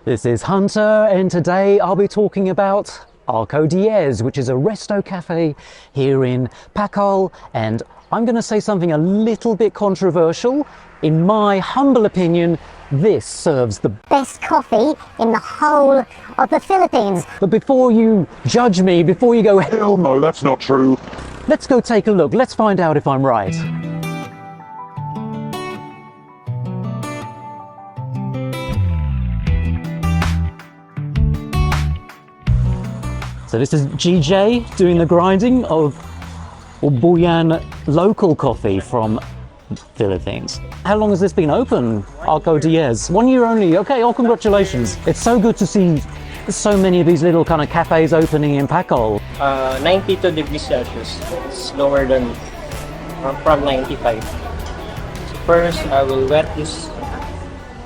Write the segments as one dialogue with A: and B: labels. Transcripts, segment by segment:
A: This is Hunter, and today I'll be talking about Arco Diez, which is a resto cafe here in Pacol, and I'm going to say something a little bit controversial. In my humble opinion, this serves the
B: best coffee in the whole of the Philippines.
A: But before you judge me, before you go,
C: hell no, that's not true,
A: let's go take a look. Let's find out if I'm right. So this is GJ doing the grinding of Buyan local coffee from Philippines. How long has this been open, Arco Diez? 1 year only. Okay, oh, congratulations. It's so good to see so many of these little kind of cafes opening in Pacol.
D: 92 degrees Celsius. It's lower than from 95. So first, I will wet this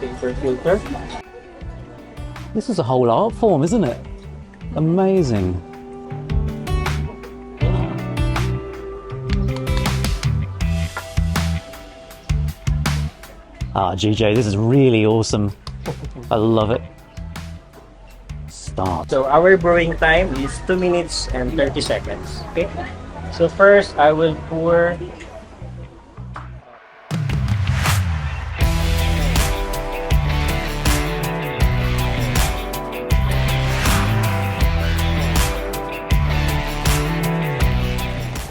D: paper filter.
A: This is a whole art form, isn't it? Amazing. Ah, GJ, this is really awesome. I love it. Start.
D: So our brewing time is 2 minutes and 30 seconds. Okay. So first, I will pour.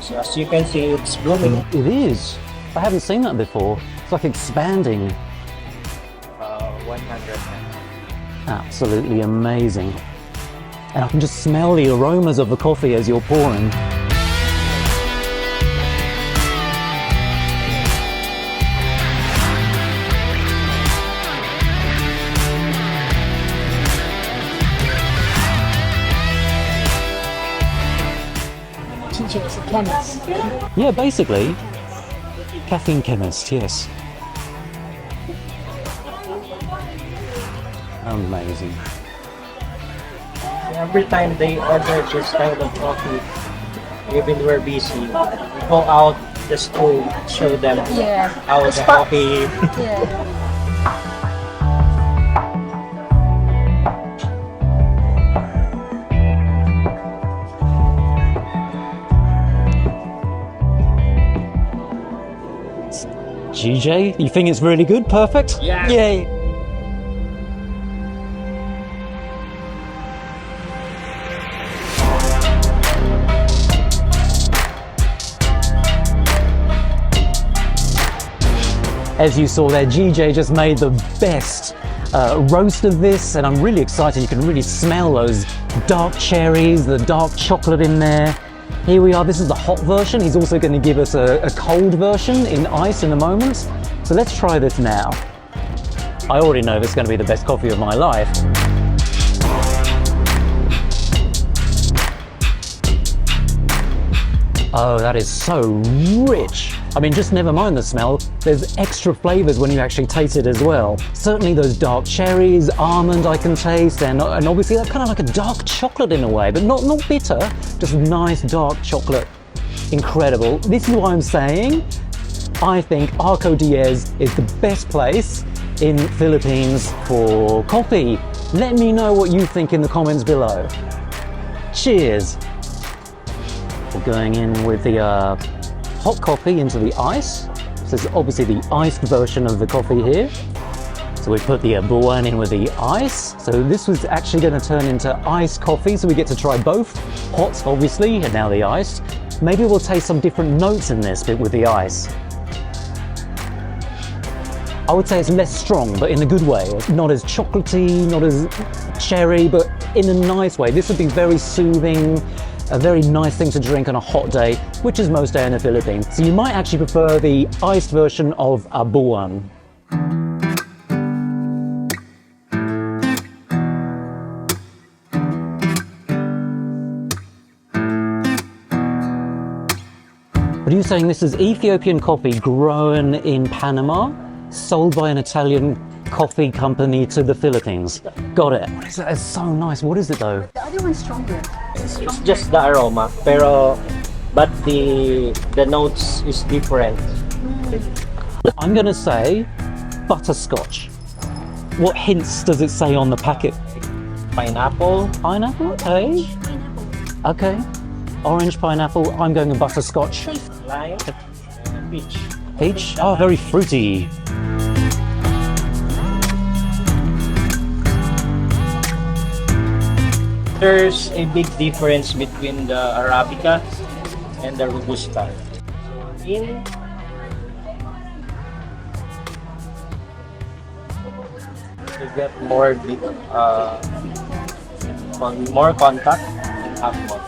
D: So as you can see, it's blooming.
A: It is. I haven't seen that before. It's like expanding.
D: 100.
A: Absolutely amazing. And I can just smell the aromas of the coffee as you're pouring.
B: Teacher is a chemist.
A: Yeah, basically. Caffeine chemist, yes. Amazing.
D: Every time they order this kind of coffee, even we're busy, we go out just to show them how the coffee.
A: GJ, you think it's really good? Perfect?
D: Yeah.
A: Yay! As you saw there, GJ just made the best roast of this, and I'm really excited. You can really smell those dark cherries, the dark chocolate in there. Here we are, this is the hot version. He's also going to give us a cold version in ice in a moment. So let's try this now. I already know this is going to be the best coffee of my life. Oh, that is so rich. I mean, just never mind the smell. There's extra flavors when you actually taste it as well. Certainly those dark cherries, almond I can taste, and obviously that's kind of like a dark chocolate in a way, but not bitter, just nice dark chocolate. Incredible. This is why I'm saying I think Arco Diez is the best place in Philippines for coffee. Let me know what you think in the comments below. Cheers. We're going in with the hot coffee into the ice. So this is obviously the iced version of the coffee here. So we put the Buyan in with the ice. So this was actually going to turn into iced coffee, so we get to try both. Hot, obviously, and now the iced. Maybe we'll taste some different notes in this bit with the ice. I would say it's less strong, but in a good way. It's not as chocolatey, not as cherry, but in a nice way. This would be very soothing, a very nice thing to drink on a hot day, which is most day in the Philippines. So you might actually prefer the iced version of a Buyan. But are you saying this is Ethiopian coffee grown in Panama, sold by an Italian coffee company to the Philippines? Got it. What is that? It's so nice. What is it though?
B: The other one's stronger.
D: It's just the aroma, but the notes is different.
A: I'm gonna say butterscotch. What hints does it say on the packet?
D: Pineapple,
A: Pineapple? Okay. Okay. Orange, pineapple. I'm going with butterscotch.
D: lime, and peach.
A: Peach? Oh, very fruity.
D: There's a big difference between the Arabica and the Robusta. In you get more contact and have more.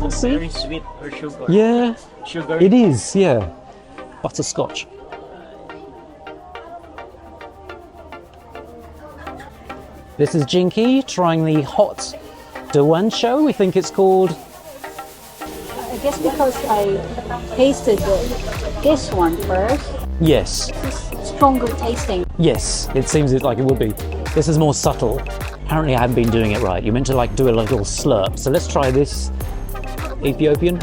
A: See?
D: Very sweet or sugar.
A: Yeah,
D: Sugar.
A: it is, yeah. Butterscotch. This is Jinky trying the hot Duancho, we think it's called.
C: I guess because I tasted this one first,
A: Yes,
C: it's stronger tasting.
A: yes, it seems like it would be. This is more subtle. Apparently I haven't been doing it right. You're meant to like do a little slurp. So let's try this. Ethiopian.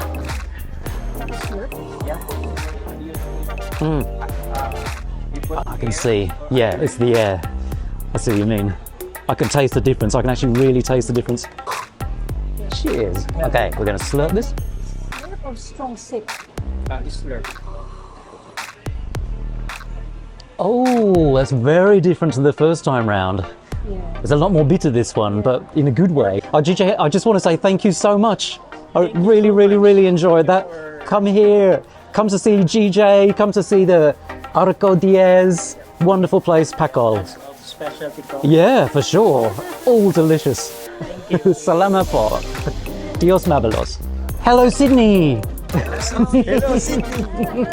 A: I can see. Yeah, it's the air. I see what you mean. I can taste the difference. I can actually really taste the difference. Cheers. Okay, we're going to slurp this.
C: Or strong sip.
D: Slurp.
A: Oh, that's very different to the first time round.
C: Yeah.
A: It's a lot more bitter, this one, but in a good way. GJ, I just want to say thank you so much. I really, really, really enjoyed that. Come here. Come to see GJ. Come to see the Arco Diaz. Wonderful place, Pacol.
D: Specialty coffee.
A: Yeah, for sure. All delicious. Salama po. Dios mabelos. Hello, Sydney.
D: Hello, Sydney.